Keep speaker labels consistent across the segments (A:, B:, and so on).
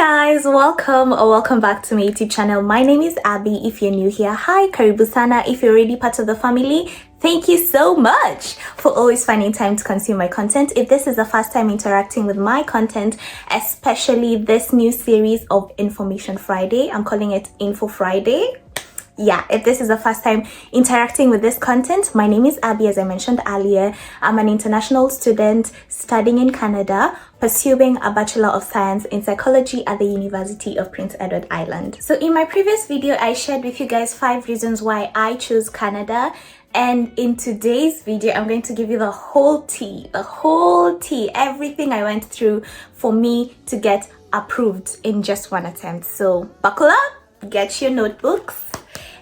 A: Guys, welcome or welcome back to my YouTube channel. My name is Abby. If you're new here, hi, karibu sana. If you're already part of the family, thank you so much for always finding time to consume my content. If this is the first time interacting with my content, especially this new series of Information Friday, I'm calling it Info Friday. Yeah, if this is the first time interacting with this content, my name is Abby. As I mentioned earlier, I'm an international student studying in Canada, pursuing a Bachelor of Science in Psychology at the University of Prince Edward Island. So in my previous video, I shared with you guys 5 reasons why I chose Canada. And in today's video, I'm going to give you the whole tea, everything I went through for me to get approved in just one attempt. So buckle up, get your notebooks.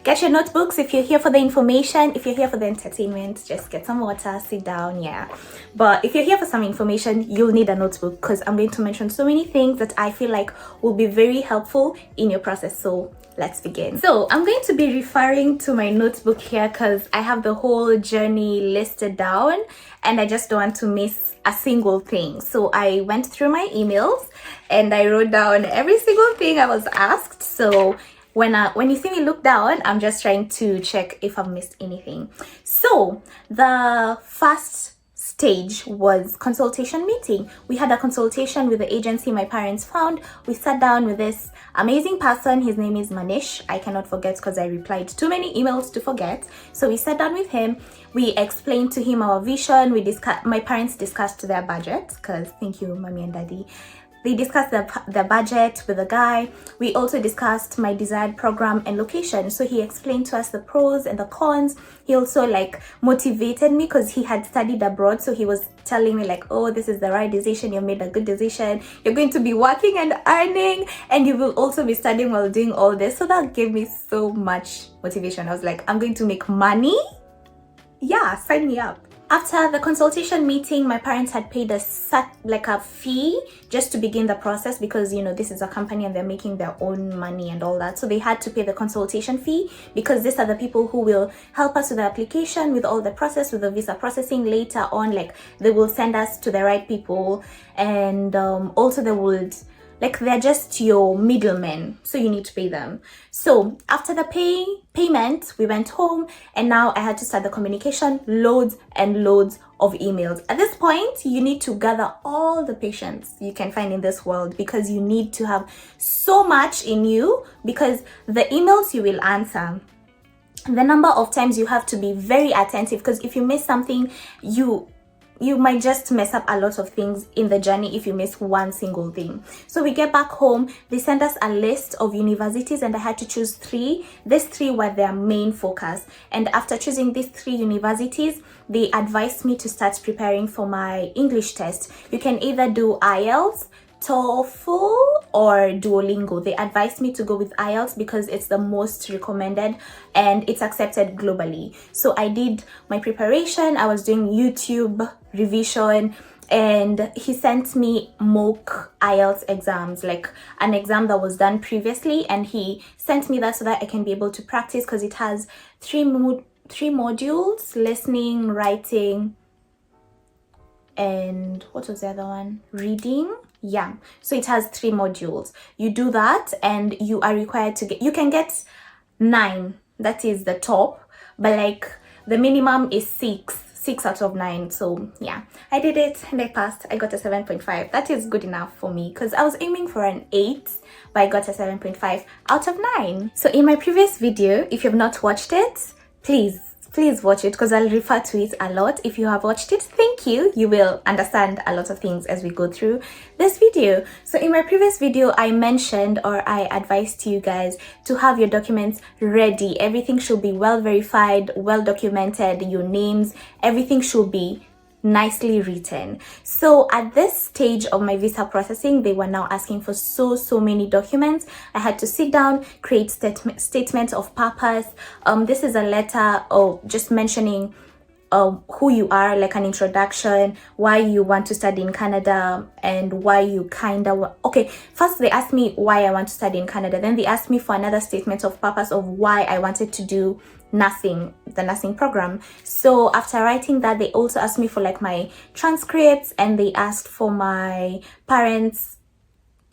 A: Get your notebooks if you're here for the information. If you're here for the entertainment, just get some water, sit down, yeah. But if you're here for some information, you'll need a notebook because I'm going to mention so many things that I feel like will be very helpful in your process. So let's begin. So I'm going to be referring to my notebook here because I have the whole journey listed down and I just don't want to miss a single thing. So I went through my emails and I wrote down every single thing I was asked. So when you see me look down, I'm just trying to check if I've missed anything. So the first stage was consultation meeting. We had a consultation with the agency my parents found. We sat down with this amazing person. His name is Manish. I cannot forget because I replied too many emails to forget. So we sat down with him. We explained to him our vision. My parents discussed their budget because thank you, mommy and daddy. They discussed the budget with the guy. We also discussed my desired program and location. So he explained to us the pros and the cons. He also motivated me because he had studied abroad. So he was telling me oh, this is the right decision. You made a good decision. You're going to be working and earning and you will also be studying while doing all this. So that gave me so much motivation. I was like, I'm going to make money. Yeah, sign me up. After the consultation meeting, my parents had paid a fee just to begin the process because, this is a company and they're making their own money and all that. So they had to pay the consultation fee because these are the people who will help us with the application, with all the process, with the visa processing later on. They will send us to the right people and also they would they're just your middlemen, so you need to pay them. So after the payment, we went home and now I had to start the communication, loads and loads of emails. At this point, you need to gather all the patience you can find in this world because you need to have so much in you because the emails you will answer, the number of times you have to be very attentive because if you miss something, you might just mess up a lot of things in the journey if you miss one single thing. So we get back home, they sent us a list of universities and I had to choose 3. These 3 were their main focus. And after choosing these 3 universities, they advised me to start preparing for my English test. You can either do IELTS, TOEFL or Duolingo. They advised me to go with IELTS because it's the most recommended and it's accepted globally. So I did my preparation. I was doing YouTube revision and he sent me mock IELTS exams, an exam that was done previously, and he sent me that so that I can be able to practice because it has 3 modules: listening, writing, and what was the other one? Reading. Yeah, so it has 3 modules. You do that and you are required to you can get 9, that is the top, but the minimum is 6 out of 9. So yeah, I did it and I passed. I got a 7.5. That is good enough for me because I was aiming for an 8, but I got a 7.5 out of 9. So in my previous video, if you've not watched it, please watch it because I'll refer to it a lot. If you have watched it, thank you. You will understand a lot of things as we go through this video. So in my previous video, I mentioned or I advised you guys to have your documents ready. Everything should be well verified, well documented, your names, everything should be nicely written. So at this stage of my visa processing, they were now asking for so many documents. I had to sit down, create statement of purpose. This is a letter just mentioning who you are, an introduction, why you want to study in Canada, and why you first they asked me why I want to study in Canada, then they asked me for another statement of purpose of why I wanted to do the nursing program. So after writing that, they also asked me for my transcripts and they asked for my parents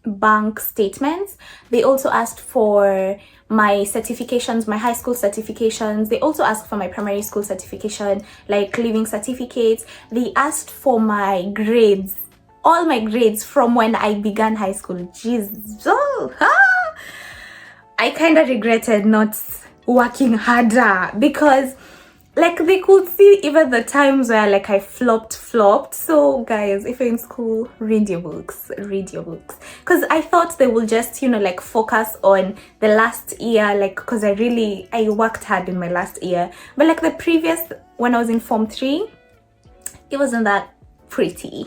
A: bank statements. They also asked for my certifications, my high school certifications. They also asked for my primary school certification, like leaving certificates. They asked for my grades, all my grades from when I began high school. Jeez. I kind of regretted not working harder, because like they could see even the times where like I flopped. So guys, if you're in school, read your books, because I thought they will just, you know, like focus on the last year, like, because I worked hard in my last year. But like the previous, when I was in form 3, it wasn't that pretty.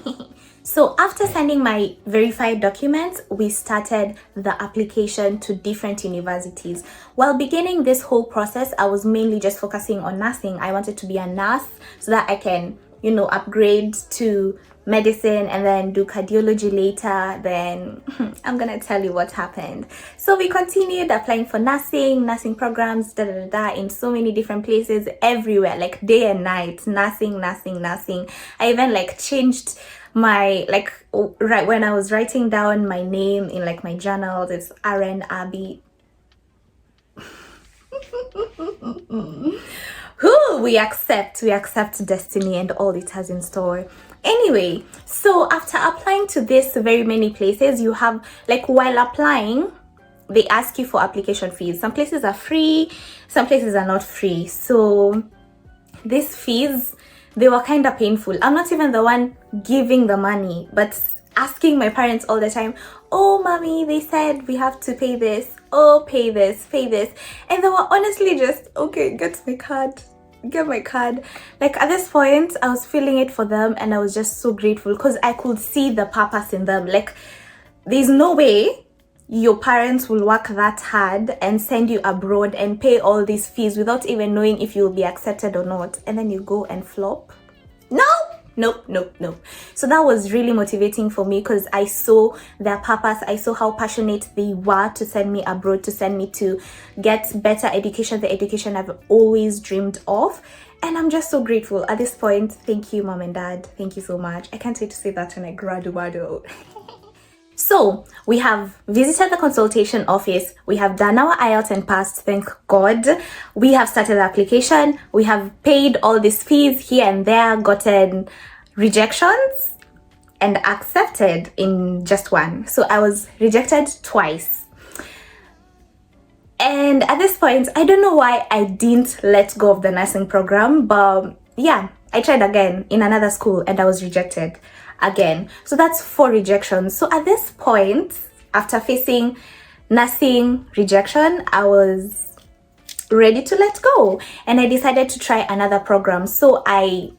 A: So after sending my verified documents, we started the application to different universities. While beginning this whole process, I was mainly just focusing on nursing. I wanted to be a nurse so that I can, you know, upgrade to medicine and then do cardiology later. Then I'm gonna tell you what happened. So we continued applying for nursing programs, in so many different places, everywhere, like day and night, nursing. I even like changed my, like, right when I was writing down my name in like my journals, it's RN Abby. Who we accept destiny and all it has in store. Anyway, so after applying to this very many places, you have, like, while applying, they ask you for application fees. Some places are free, some places are not free. So these fees, they were kind of painful. I'm not even the one giving the money, but asking my parents all the time, oh mommy, they said we have to pay this, oh pay this. And they were honestly just, okay, get my card. Like at this point, I was feeling it for them, and I was just so grateful because I could see the purpose in them. Like, there's no way your parents will work that hard and send you abroad and pay all these fees without even knowing if you'll be accepted or not, and then you go and flop. Nope. So that was really motivating for me because I saw their purpose. I saw how passionate they were to send me abroad, to send me to get better education, the education I've always dreamed of. And I'm just so grateful at this point. Thank you, mom and dad. Thank you so much. I can't wait to say that when I graduate. So we have visited the consultation office, we have done our IELTS and passed, thank God. We have started the application, we have paid all these fees here and there, gotten rejections and accepted in just one. So I was rejected twice. And at this point, I don't know why I didn't let go of the nursing program, but yeah, I tried again in another school and I was rejected again. So that's 4 rejections. So at this point, after facing nursing rejection, I was ready to let go, and I decided to try another program. So I,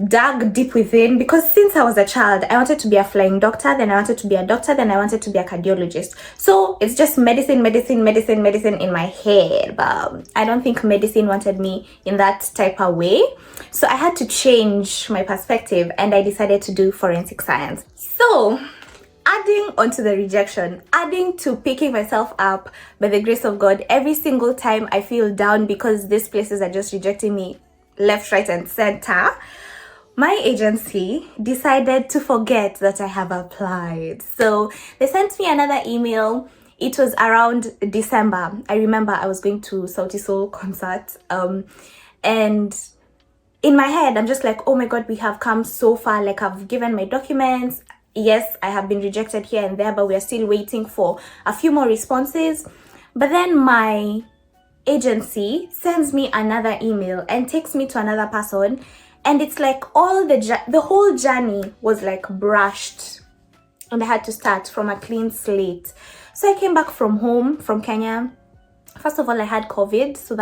A: dug deep within, because since I was a child, I wanted to be a flying doctor, then I wanted to be a doctor, then I wanted to be a cardiologist. So it's just medicine in my head, but I don't think medicine wanted me in that type of way. So I had to change my perspective, and I decided to do forensic science. So adding onto the rejection, adding to picking myself up by the grace of God, every single time I feel down because these places are just rejecting me left, right, and center, my agency decided to forget that I have applied. So they sent me another email. It was around December. I remember I was going to Sauti Sol concert, and in my head, I'm just like, oh my God, we have come so far. Like, I've given my documents. Yes, I have been rejected here and there, but we are still waiting for a few more responses. But then my agency sends me another email and takes me to another person. And it's like the whole journey was like brushed, and I had to start from a clean slate. So I came back from home, from Kenya. First of all, I had COVID, so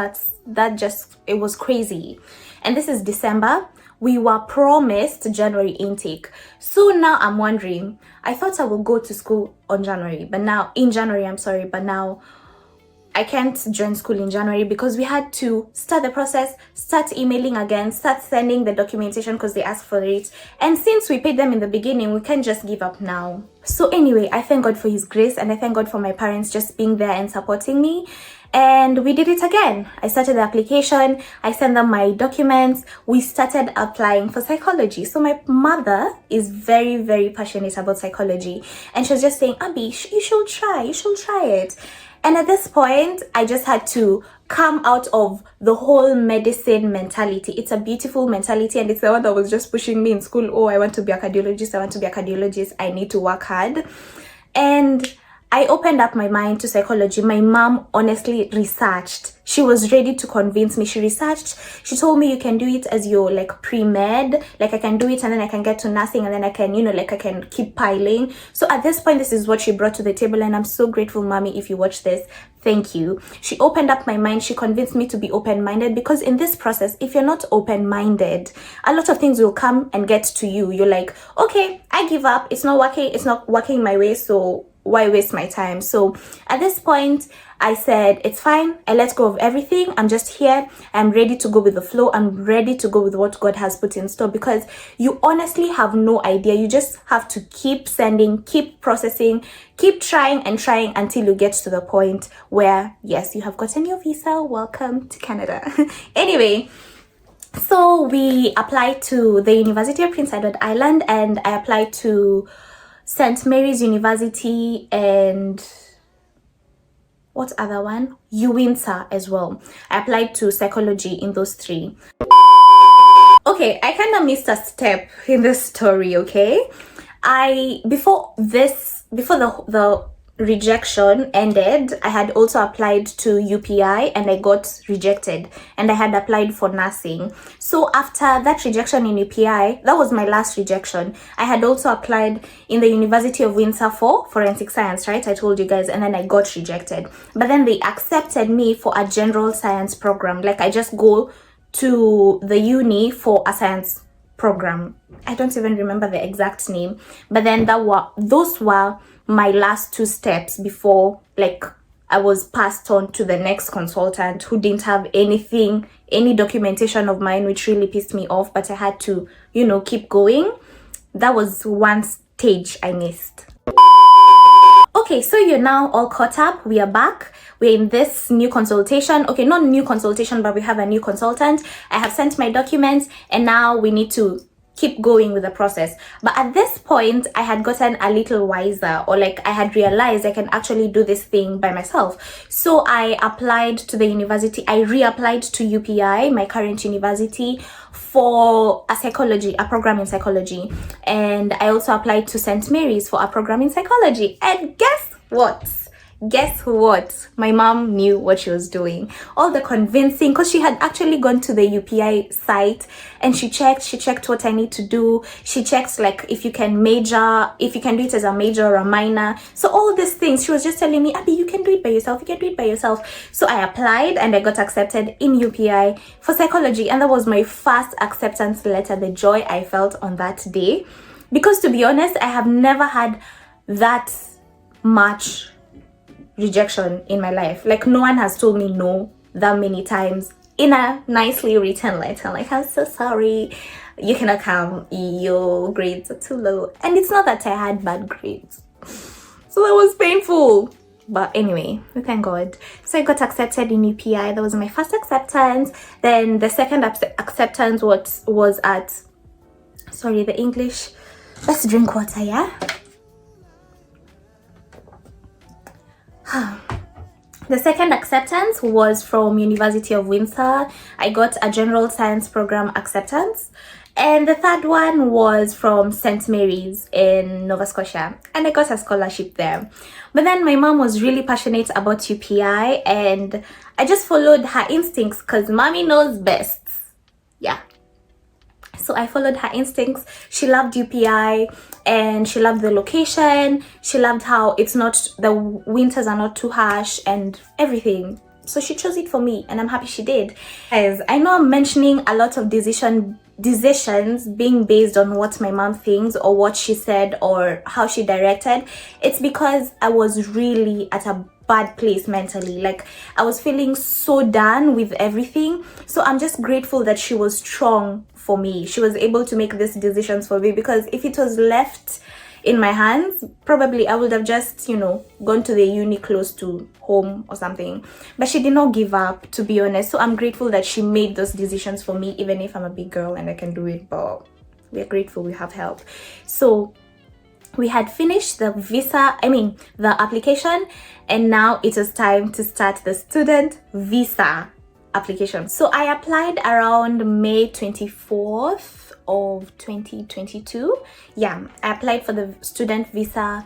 A: it was crazy. And this is December. We were promised January intake. So now I'm wondering, I thought I would go to school in January, but now I can't join school in January because we had to start the process, start emailing again, start sending the documentation because they asked for it. And since we paid them in the beginning, we can't just give up now. So anyway, I thank God for His grace, and I thank God for my parents just being there and supporting me. And we did it again. I started the application, I sent them my documents, we started applying for psychology. So my mother is very, very passionate about psychology, and she was just saying, Abby, you should try it. And at this point, I just had to come out of the whole medicine mentality. It's a beautiful mentality, and it's the one that was just pushing me in school. Oh, I want to be a cardiologist, I need to work hard. And I opened up my mind to psychology. My mom honestly researched. She was ready to convince me. She researched. She told me, you can do it as your like pre-med. Like I can do it and then I can get to nursing and then I can, like I can keep piling. So at this point, this is what she brought to the table, and I'm so grateful, mommy, if you watch this. Thank you. She opened up my mind. She convinced me to be open-minded, because in this process, if you're not open-minded, a lot of things will come and get to you. You're like, okay, I give up. It's not working my way. So why waste my time? So at this point, I said, it's fine. I let go of everything. I'm just here. I'm ready to go with the flow. I'm ready to go with what God has put in store, because you honestly have no idea. You just have to keep sending, keep processing, keep trying and trying until you get to the point where, yes, you have gotten your visa. Welcome to Canada. Anyway, so we applied to the University of Prince Edward Island, and I applied to St. Mary's University, and what other one? UWinter as well. I applied to psychology in those three. Okay, I kind of missed a step in this story, okay? Before the rejection ended, I had also applied to UPI and I got rejected, and I had applied for nursing. So after that rejection in UPI, that was my last rejection. I had also applied in the University of Windsor for forensic science, right? I told you guys, and then I got rejected. But then they accepted me for a general science program. Like I just go to the uni for a science program. I don't even remember the exact name, but then those were my last two steps before like I was passed on to the next consultant, who didn't have any documentation of mine, which really pissed me off, but I had to, keep going. That was one stage I missed. Okay, so you're now all caught up. We are back. We're in this new consultation. Okay, not new consultation, but we have a new consultant. I have sent my documents, and now we need to keep going with the process. But at this point, I had gotten a little wiser, or like I had realized I can actually do this thing by myself. So I applied to the university. I reapplied to UPI, my current university, for a program in psychology. And I also applied to St. Mary's for a program in psychology. And guess what? My mom knew what she was doing. All the convincing, because she had actually gone to the UPI site and she checked what I need to do. She checked like if you can do it as a major or a minor. So all these things, she was just telling me, Abby, you can do it by yourself. So I applied and I got accepted in UPI for psychology. And that was my first acceptance letter. The joy I felt on that day. Because to be honest, I have never had that much rejection in my life. Like no one has told me no that many times in a nicely written letter, like, I'm so sorry, you cannot come, your grades are too low. And it's not that I had bad grades, so that was painful. But anyway, we thank God. So I got accepted in UPI. That was my first acceptance. Then the second acceptance was at, sorry, the English, let's drink water, yeah? The second acceptance was from University of Windsor. I got a general science program acceptance. And the third one was from St. Mary's in Nova Scotia. And I got a scholarship there. But then my mom was really passionate about UPI, and I just followed her instincts because mommy knows best. Yeah. So I followed her instincts. She loved UPI and she loved the location. She loved how the winters are not too harsh and everything. So she chose it for me, and I'm happy she did. Guys, I know I'm mentioning a lot of decisions being based on what my mom thinks or what she said or how she directed. It's because I was really at a bad place mentally. Like I was feeling so done with everything. So I'm just grateful that she was strong for me. She was able to make these decisions for me, because if it was left in my hands, probably I would have just, gone to the uni close to home or something. But she did not give up, to be honest. So I'm grateful that she made those decisions for me, even if I'm a big girl and I can do it. But we're grateful we have help. So we had finished the the application, and now it was time to start the student visa application. So I applied around May 24th of 2022. Yeah, I applied for the student visa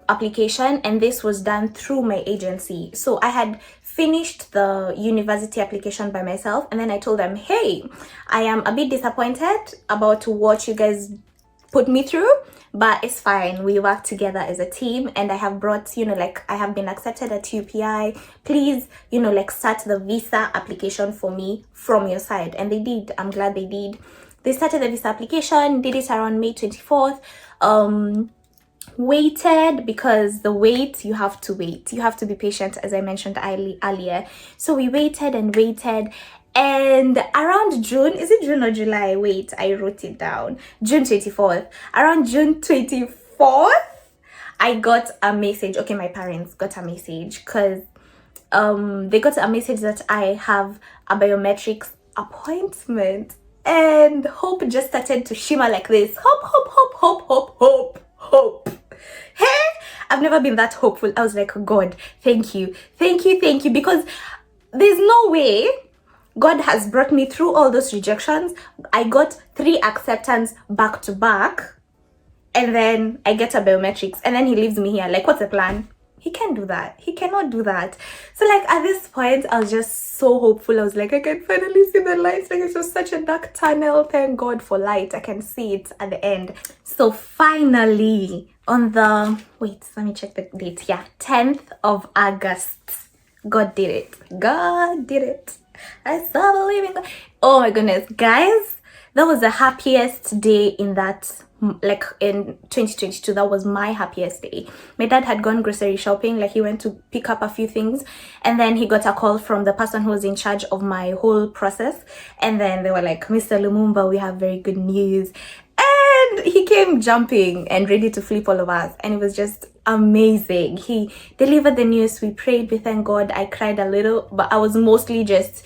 A: application, and this was done through my agency. So I had finished the university application by myself, and then I told them, hey, I am a bit disappointed about what you guys put me through, but it's fine. We work together as a team, and I have brought, I have been accepted at UPI. Please, start the visa application for me from your side. And they did. I'm glad they did. They started the visa application, did it around May 24th. Waited, because the wait, you have to wait. You have to be patient, as I mentioned earlier. So we waited and waited. And around June, is it June or July? Wait, I wrote it down. June 24th. Around June 24th, I got a message. Okay, my parents got a message because they got a message that I have a biometrics appointment. And hope just started to shimmer like this. Hope, hope, hope, hope, hope, hope, hope. Hey, I've never been that hopeful. I was like, God, thank you, thank you, thank you. Because there's no way God has brought me through all those rejections. I got 3 acceptance back to back, and then I get a biometrics, and then he leaves me here. Like, what's the plan? He can't do that. He cannot do that. So like at this point, I was just so hopeful. I was like, I can finally see the lights. Like, it was such a dark tunnel. Thank God for light. I can see it at the end. So finally, on the, wait, let me check the date. Yeah, 10th of August. God did it. God did it. I still believe in God. Oh my goodness, guys, that was the happiest day in that, like in 2022. That was my happiest day. My dad had gone grocery shopping, like he went to pick up a few things, and then he got a call from the person who was in charge of my whole process, and then they were like, Mr. Lumumba, we have very good news. And he came jumping and ready to flip all of us, and it was just amazing. He delivered the news. We prayed, we thanked God. I cried a little, but I was mostly just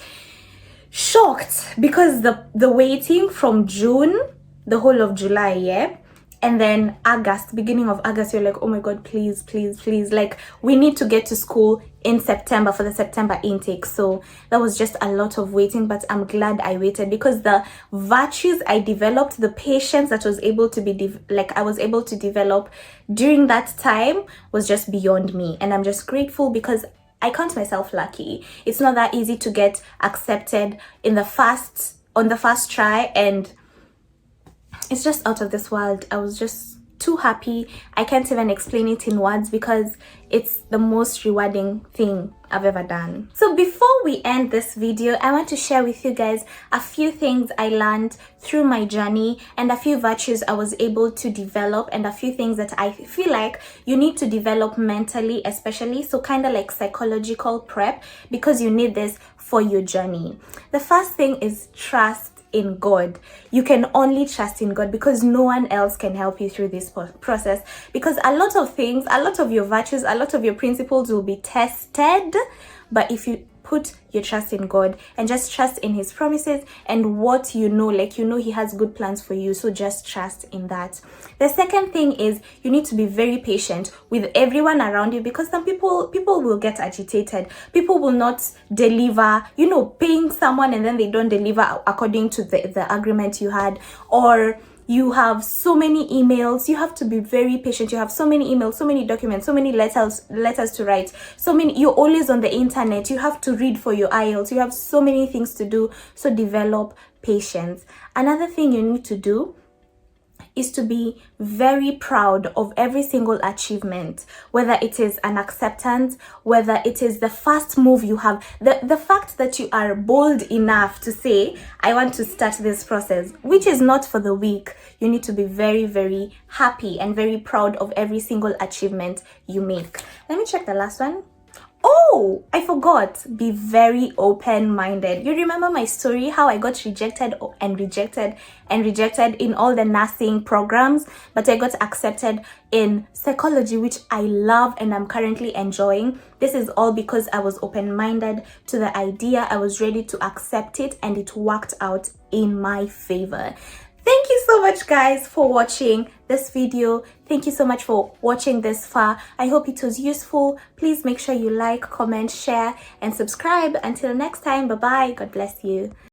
A: shocked because the waiting from June, the whole of July, yeah, and then August, beginning of August, you're like, oh my God, please, please, please, like we need to get to school in September for the September intake. So that was just a lot of waiting, but I'm glad I waited, because the virtues I developed, the patience that was able to be I was able to develop during that time was just beyond me. And I'm just grateful because I count myself lucky. It's not that easy to get accepted on the first try, and it's just out of this world. I was just too happy. I can't even explain it in words because it's the most rewarding thing I've ever done. So before we end this video, I want to share with you guys a few things I learned through my journey, and a few virtues I was able to develop, and a few things that I feel like you need to develop mentally, especially. So kind of like psychological prep, because you need this for your journey. The first thing is trust in God. You can only trust in God, because no one else can help you through this process, because a lot of things, a lot of your virtues, a lot of your principles will be tested. But if you put your trust in God and just trust in his promises and what like he has good plans for you, so just trust in that. The second thing is you need to be very patient with everyone around you, because some people will get agitated. People will not deliver, paying someone and then they don't deliver according to the agreement you had, or you have so many emails. You have to be very patient. You have so many emails, so many documents, so many letters to write, you're always on the internet. You have to read for your IELTS. You have so many things to do. So develop patience. Another thing you need to do is to be very proud of every single achievement, whether it is an acceptance, whether it is the first move you have, the fact that you are bold enough to say, I want to start this process, which is not for the weak. You need to be very, very happy and very proud of every single achievement you make. Let me check the last one. Oh, I forgot. Be very open-minded. You remember my story, how I got rejected and rejected and rejected in all the nursing programs, but I got accepted in psychology, which I love and I'm currently enjoying. This is all because I was open-minded to the idea. I was ready to accept it, and it worked out in my favor. Thank you so much, guys, for watching this video. Thank you so much for watching this far. I hope it was useful. Please make sure you like, comment, share, and subscribe. Until next time, bye-bye. God bless you.